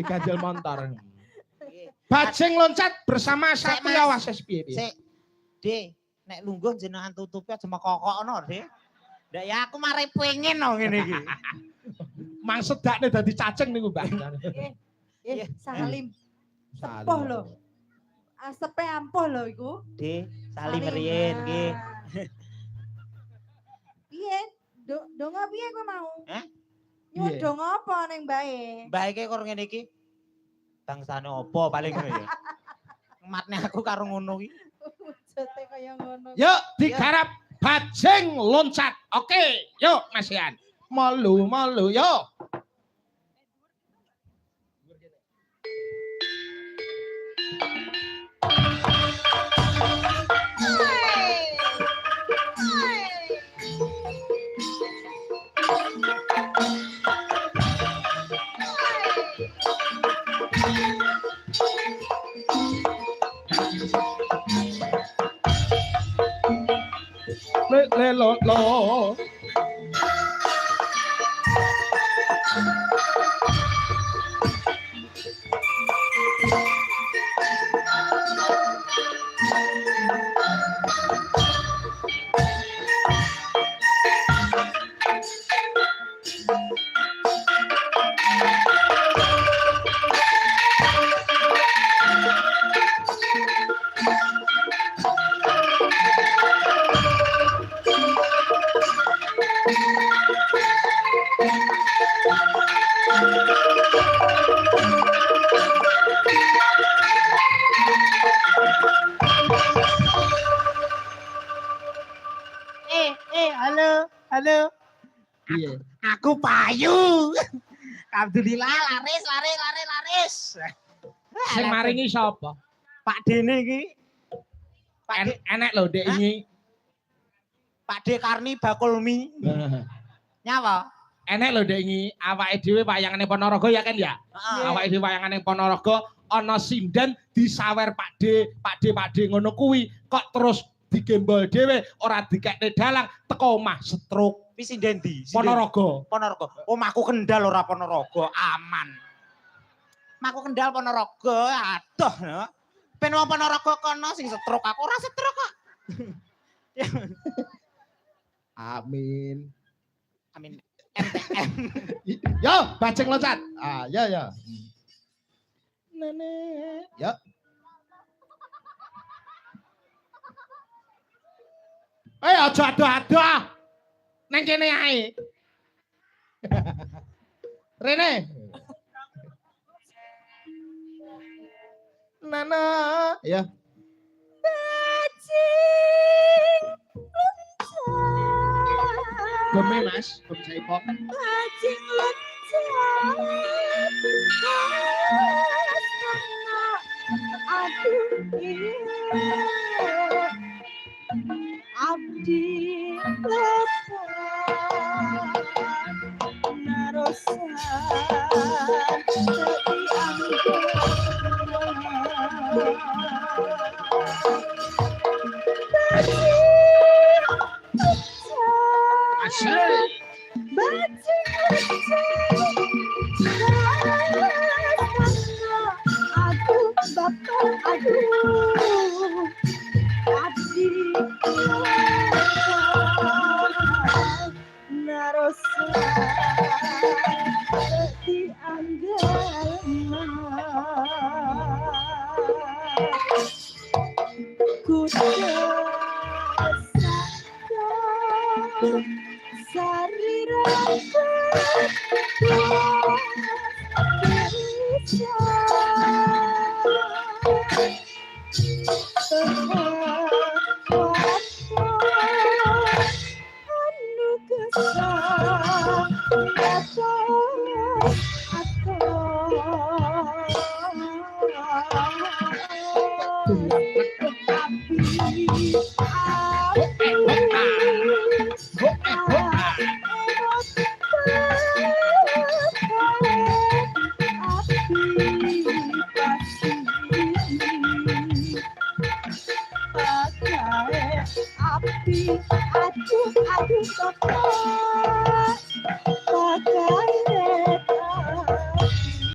ganjel motor. Bajing loncat bersama Satria Wasis piye? Sik. Dik, nek lungguh jenengan tutupi aja mekokokno, Dik. Ndak ya aku mare pengen no ngene iki. Mang sedakne dadi cacing niku, Mbak. Salim. Sepuh lho. Asepe ampuh lho iku. Dik, salim riyen nggih. Piye? Donga piye kowe mau? Hah? Nyuwun donga apa ning mbae? Mbae iki karo ngene iki. Bangsane apa paling ngono ya. Matne aku karo ngono iki. Wujute kaya ngono. Yuk digarap bajing loncat. Oke, yuk Mas Yan. Malu yuk. Le lo. Halo. Iya. Aku payu. Alhamdulillah laris. Sing maringi sapa? Pak Dene iki. Enek lho Dek iki. Pak De Karni bakul mie. Nyawa. Enek lho Dek iki, awake dhewe wayangane Ponorogo ya kan ya? Awake dhewe wayangane Ponorogo ana sinden disawer Pak De ngono kuwi kok terus digembol dhewe ora dikekne dalang teko omah stroke. Pi sinden ndi? Ponorogo. Omahku Kendal ora Ponorogo, aman. Omahku Kendal Ponorogo, aduh. Ben wong Ponorogo kono sing stroke aku ora stroke kok. Amin. MTM. Yo, bajing loncat. Ah, ya. Nenek. Ya. Aja ado-ado. Neng kene ae. Rene. Nana, ya. Bajing loncat. Gome Mas, gome jaipok. Bajing loncat. Aduh iya. Abdi lepas narosan Ku